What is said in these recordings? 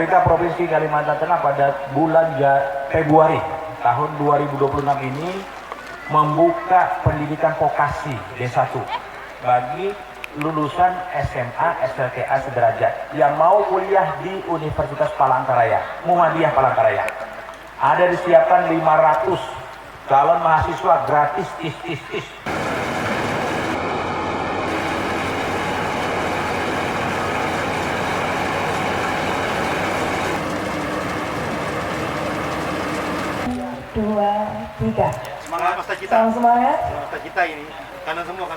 pemerintah Provinsi Kalimantan Tengah pada bulan Februari tahun 2026 ini membuka pendidikan vokasi D1 bagi lulusan SMA SLTA sederajat yang mau kuliah di Universitas Palangkaraya, Muhammadiyah Palangkaraya. Ada disiapkan 500 calon mahasiswa gratis tis. Dua, tiga. Semangat Mas Cita. Salam semangat. Mas Cita ini. Kanan semua.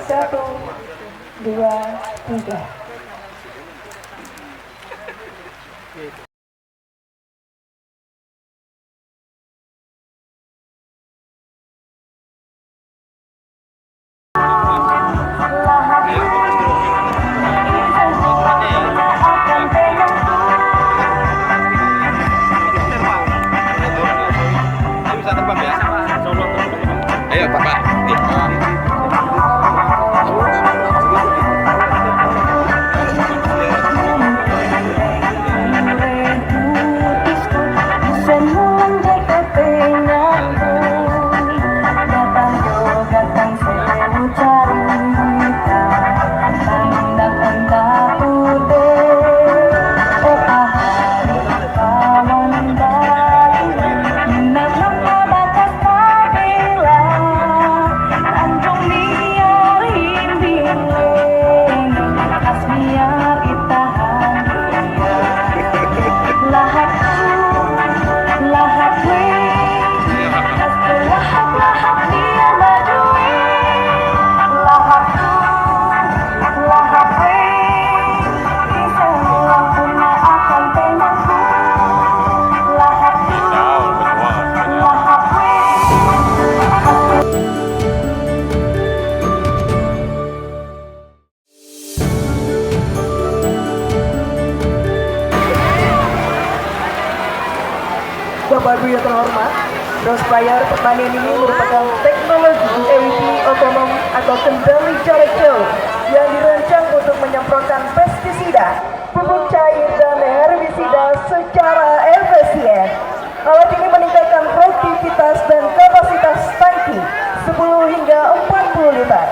Satu, dua, tiga. Ayo Pak. Bapak Ibu yang terhormat, Crossfire pertanian ini merupakan teknologi AV otonom atau kendali jarak jauh yang dirancang untuk menyemprotkan pestisida, pupuk cair dan herbisida secara efisien. Alat ini meningkatkan produktivitas dan kapasitas tangki 10 hingga 40 liter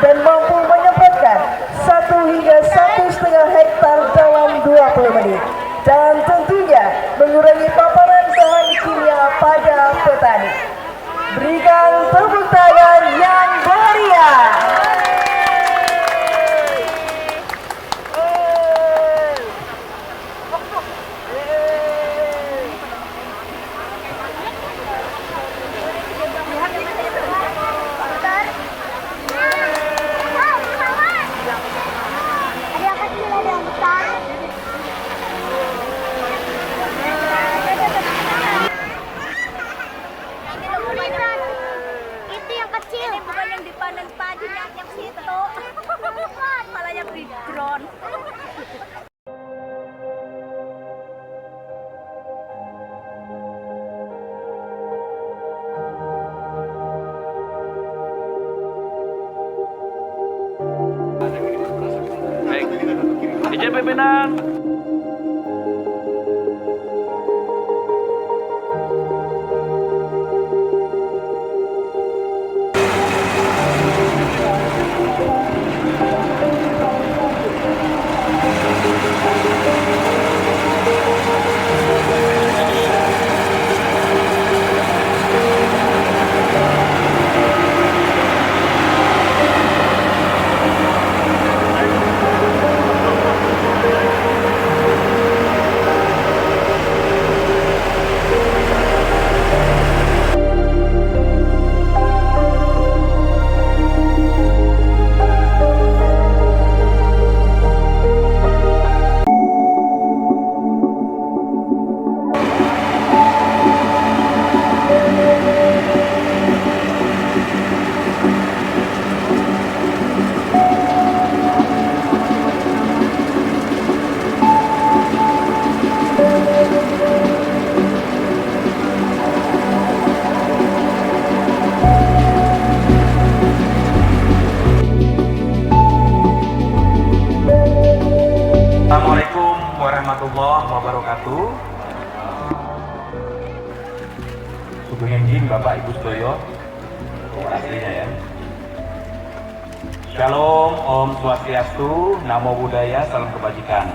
dan mampu menyemprotkan 1 hingga 1,5 hektar dalam 20 menit. Dan tentunya mengurangi paparan bahan kimia pada petani. Berikan tepuk tangan yang meriah. Itu yang kecil. Ini bukan yang dipanen padi yang situ. Malah yang di drone. Izin pimpinan. Tunjing Bapak Ibu Sedoyo, aslinya ya. Shalom, Om Swastiastu, Namo Buddhaya, salam kebajikan.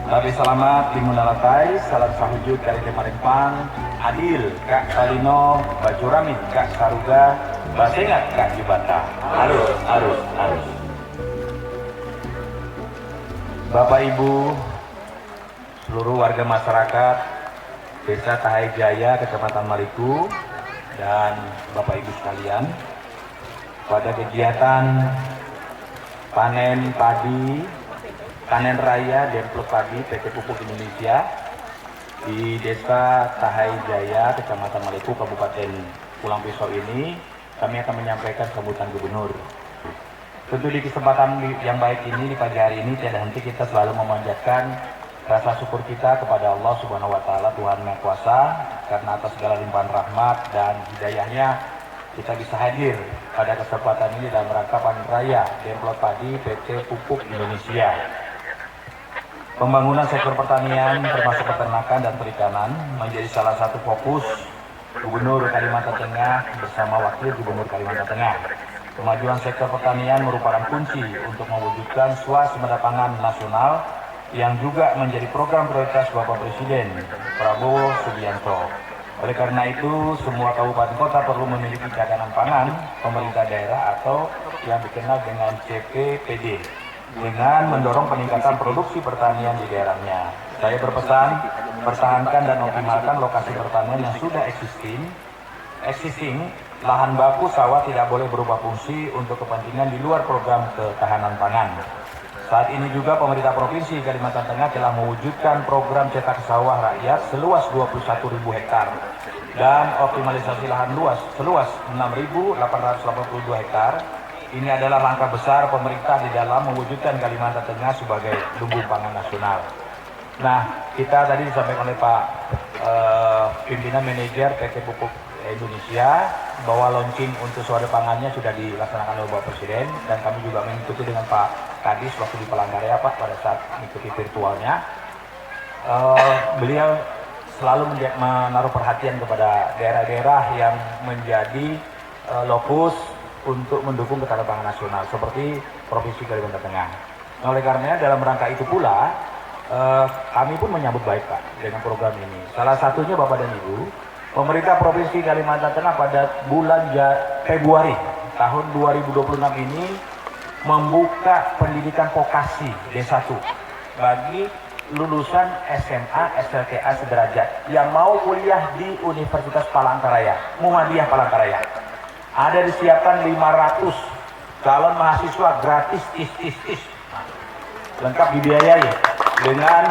Rabi selamat, limunalatai, salam sahujud dari Kemarempang, Adil, Kak Salino, Bacuramin, Kak Saruga, Basengat, Kak Jubata. Arus. Bapak Ibu, seluruh warga masyarakat Desa Tahai Jaya, Kecamatan Mariku, dan Bapak Ibu sekalian, pada kegiatan panen padi, panen raya Demplok Padi PT Pupuk Indonesia di Desa Tahai Jaya, Kecamatan Mariku, Kabupaten Pulang Pisau ini, kami akan menyampaikan sambutan Gubernur. Tentu di kesempatan yang baik ini, di pagi hari ini, tiada henti kita selalu memanjatkan rasa syukur kita kepada Allah Subhanahu wa Ta'ala, Tuhan Maha Kuasa, karena atas segala limpahan rahmat dan hidayahnya kita bisa hadir pada kesempatan ini dalam rangka panen raya Demplok Padi PT Pupuk Indonesia. Pembangunan sektor pertanian termasuk peternakan dan perikanan menjadi salah satu fokus Gubernur Kalimantan Tengah bersama Wakil Gubernur Kalimantan Tengah. Kemajuan sektor pertanian merupakan kunci untuk mewujudkan swasembada pangan nasional yang juga menjadi program prioritas Bapak Presiden Prabowo Subianto. Oleh karena itu, semua kabupaten kota perlu memiliki cadangan pangan pemerintah daerah atau yang dikenal dengan CPPD dengan mendorong peningkatan produksi pertanian di daerahnya. Saya berpesan, pertahankan dan optimalkan lokasi pertanian yang sudah existing, lahan baku sawah tidak boleh berubah fungsi untuk kepentingan di luar program ketahanan pangan. Saat ini juga pemerintah Provinsi Kalimantan Tengah telah mewujudkan program cetak sawah rakyat seluas 21.000 hektar dan optimalisasi lahan luas seluas 6.882 hektar. Ini adalah langkah besar pemerintah di dalam mewujudkan Kalimantan Tengah sebagai lumbung pangan nasional. Nah, kita tadi disampaikan oleh Pak pimpinan manajer PT Pupuk Indonesia bahwa launching untuk swadaya pangannya sudah dilaksanakan oleh Bapak Presiden, dan kami juga mengikuti dengan Pak Kadis waktu di Palangkaraya Pak pada saat mengikuti virtualnya. Beliau selalu menaruh perhatian kepada daerah-daerah yang menjadi lokus untuk mendukung ketahanan pangan nasional seperti Provinsi Kalimantan Tengah. Nah, oleh karenanya dalam rangka itu pula kami pun menyambut baik Pak dengan program ini. Salah satunya Bapak dan Ibu, pemerintah Provinsi Kalimantan Tengah pada bulan Februari tahun 2026 ini membuka pendidikan vokasi D1 bagi lulusan SMA SLTA sederajat yang mau kuliah di Universitas Palangkaraya, Muhammadiyah Palangkaraya. Ada disiapkan 500 calon mahasiswa gratis lengkap dibiayai dengan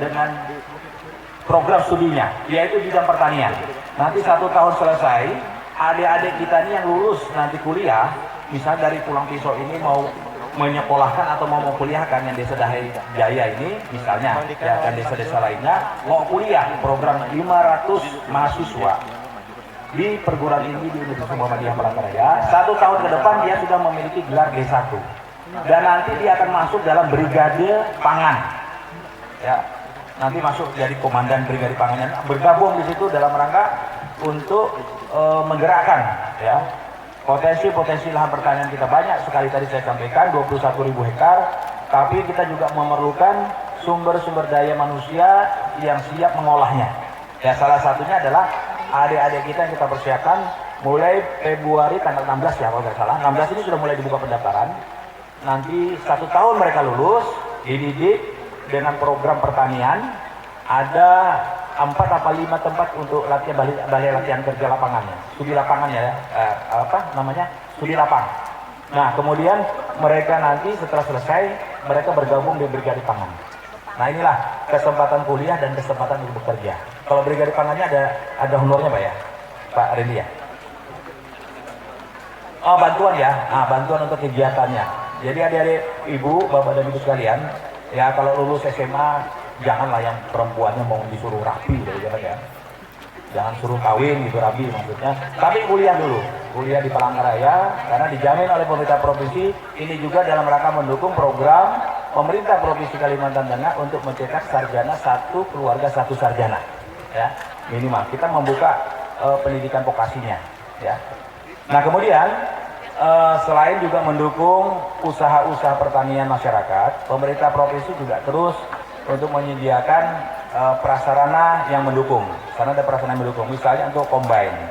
dengan program studinya, yaitu bidang pertanian. Nanti 1 tahun selesai, adik-adik kita ini yang lulus nanti kuliah, misalnya dari Pulang Pisau ini mau menyekolahkan atau mau kuliahkan yang Desa Tahai Jaya ini, misalnya ya, dan desa-desa lainnya mau kuliah program 500 mahasiswa di perguruan tinggi di Universitas Muhammadiyah Palangkaraya. 1 tahun ke depan dia sudah memiliki gelar D1 dan nanti dia akan masuk dalam brigade pangan. Ya, nanti masuk jadi komandan brigade pangannya, bergabung di situ dalam rangka untuk menggerakkan ya potensi lahan pertanian kita banyak sekali. Tadi saya sampaikan 21.000 hektar, tapi kita juga memerlukan sumber-sumber daya manusia yang siap mengolahnya. Ya, salah satunya adalah adik-adik kita yang kita persiapkan mulai Februari tanggal 16 ya kalau tidak salah. 16 ini sudah mulai dibuka pendaftaran. Nanti 1 tahun mereka lulus, dididik dengan program pertanian. Ada 4 atau 5 tempat untuk latihan balai latihan kerja lapangannya, studi lapangannya studi lapang. Nah, kemudian mereka nanti setelah selesai mereka bergabung di brigade pangan. Nah, inilah kesempatan kuliah dan kesempatan untuk bekerja. Kalau brigade pangannya ada honornya Pak ya, Pak Rendi ya. Oh, bantuan ya, bantuan untuk kegiatannya. Jadi adik-adik ibu, bapak dan ibu sekalian, ya kalau lulus SMA janganlah yang perempuannya mau disuruh rapi gitu ya. Jangan suruh kawin gitu, rapi maksudnya. Tapi kuliah dulu, kuliah di Palangkaraya karena dijamin oleh pemerintah provinsi. Ini juga dalam rangka mendukung program pemerintah Provinsi Kalimantan Tengah untuk mencetak sarjana 1 keluarga 1 sarjana. ya minimal kita membuka pendidikan vokasinya, ya. Nah kemudian selain juga mendukung usaha-usaha pertanian masyarakat, pemerintah provinsi juga terus untuk menyediakan prasarana yang mendukung. Karena ada prasarana yang mendukung, misalnya untuk combine.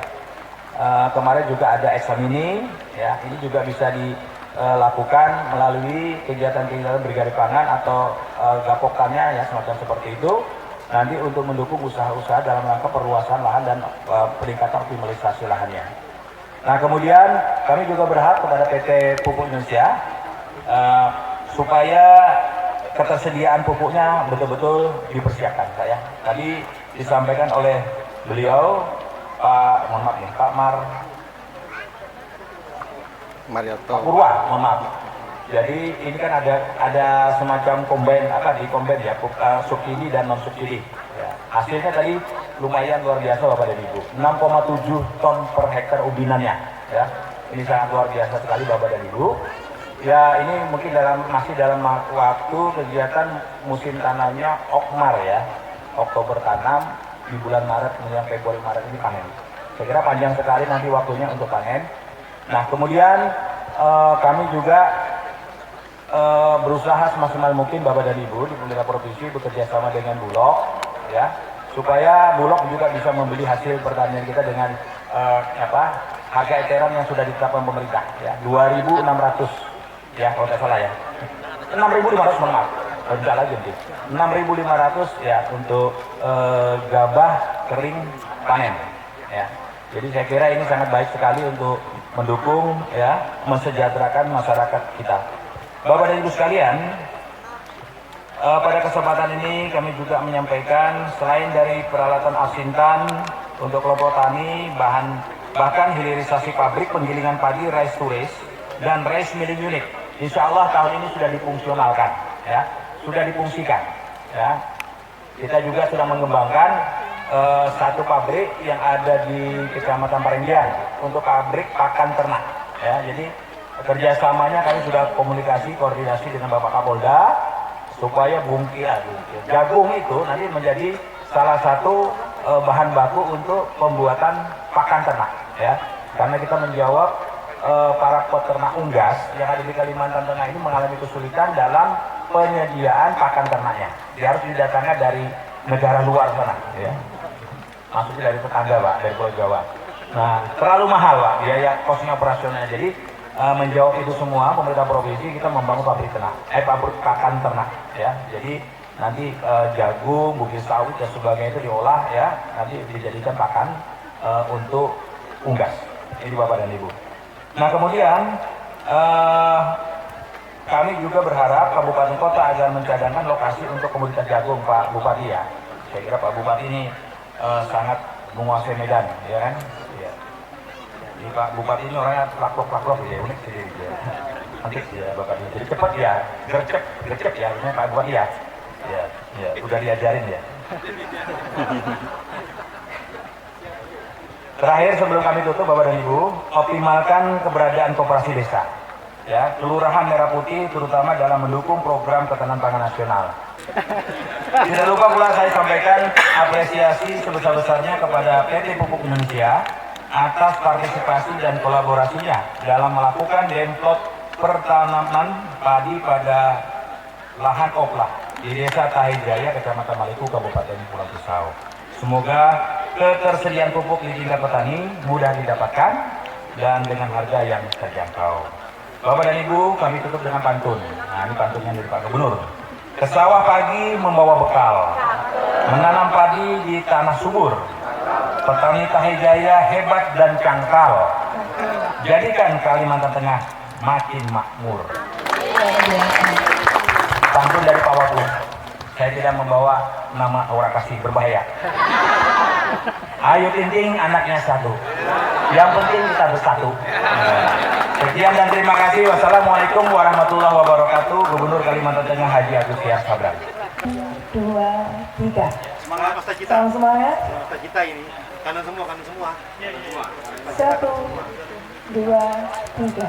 Kemarin juga ada eksamini, ya ini juga bisa dilakukan melalui kegiatan-kegiatan brigade pangan atau gapoktannya, ya semacam seperti itu. Nanti untuk mendukung usaha-usaha dalam rangka perluasan lahan dan peningkatan optimalisasi lahannya. Nah kemudian kami juga berharap kepada PT Pupuk Indonesia supaya ketersediaan pupuknya betul-betul dipersiapkan. Tadi disampaikan oleh beliau Pak Purwa, mohon maaf. Jadi ini kan ada semacam combine ya, subsidi dan non subsidi. Ya. Hasilnya tadi lumayan luar biasa Bapak dan Ibu, 6,7 ton per hektar ubinannya. Ya, ini sangat luar biasa sekali Bapak dan Ibu. Ya ini mungkin masih dalam waktu kegiatan musim tanamnya Okmar ya, Oktober tanam, di bulan Maret kemudian Februari Maret ini panen. Saya kira panjang sekali nanti waktunya untuk panen. Nah kemudian kami juga berusaha semaksimal mungkin Bapak dan Ibu di pemerintah provinsi bekerja sama dengan Bulog, ya, supaya Bulog juga bisa membeli hasil pertanian kita dengan harga eceran yang sudah ditetapkan pemerintah, ya, 2.600, ya kalau tidak salah ya, 6.500 maaf, tidak lagi nanti, 6.500 ya untuk gabah kering panen, ya. Jadi saya kira ini sangat baik sekali untuk mendukung, ya, mensejahterakan masyarakat kita. Bapak dan Ibu sekalian, pada kesempatan ini kami juga menyampaikan selain dari peralatan asintan untuk kelompok tani, bahkan hilirisasi pabrik penggilingan padi rice to rice dan rice milling unit, insya Allah tahun ini sudah difungsionalkan, ya, sudah difungsikan. Ya. Kita juga sudah mengembangkan satu pabrik yang ada di Kecamatan Parenggian untuk pabrik pakan ternak. Ya, jadi kerjasamanya kami sudah koordinasi dengan Bapak Kapolda supaya jagung itu nanti menjadi salah satu bahan baku untuk pembuatan pakan ternak, ya. Karena kita menjawab para peternak unggas yang ada di Kalimantan Tengah ini mengalami kesulitan dalam penyediaan pakan ternaknya. Dia harus didatangkan dari negara luar sana, ya. Maksudnya dari tetangga Pak, dari Pulau Jawa. Nah, terlalu mahal Pak, biaya kosnya operasionalnya. Jadi menjawab itu semua, pemerintah provinsi kita membangun pabrik pakan ternak, ya. Jadi nanti jagung, bukit sawit dan sebagainya itu diolah, ya, nanti dijadikan pakan untuk unggas. Ini Bapak dan Ibu. Nah kemudian kami juga berharap kabupaten kota agar mencadangkan lokasi untuk komoditas jagung Pak Bupati, ya. Saya kira Pak Bupati ini sangat menguasai Medan, ya kan? Ya. Jadi Pak Bupati ini orangnya laklok ya, unik sih dia. Nanti ya Bapak ini. Jadi cepat ya, gercep ya, ini Pak Bupati ya. Ya, udah diajarin ya. Terakhir sebelum kami tutup Bapak dan Ibu, optimalkan keberadaan koperasi desa. Ya, Kelurahan Merah Putih terutama dalam mendukung program ketahanan pangan nasional. Tidak lupa pula saya sampaikan apresiasi sebesar-besarnya kepada PT Pupuk Indonesia atas partisipasi dan kolaborasinya dalam melakukan demplot pertanaman padi pada lahan oplah di Desa Tahijaya, Kecamatan Maliku, Kabupaten Pulau Pisau. Semoga ketersediaan pupuk di tingkat petani mudah didapatkan dan dengan harga yang terjangkau. Bapak dan Ibu, kami tutup dengan pantun. Nah, ini pantunnya dari Pak Gubernur. Ke sawah pagi membawa bekal, menanam padi di tanah subur. Petani Tahijaya hebat dan cangkal. Jadikan Kalimantan Tengah makin makmur. Pantun dari Pak Wagub. Saya tidak membawa nama orang kasih berbahaya. Ayu Tinting anaknya satu. Yang penting kita bersatu. Sekian dan terima kasih. Wassalamualaikum warahmatullahi wabarakatuh. Gubernur Kalimantan Tengah Haji Agus Syah Sabran. 2, 3. Semangat Mas Cita. Salam semangat. Mas Cita ini. Kanan semua. 1, 2, 3.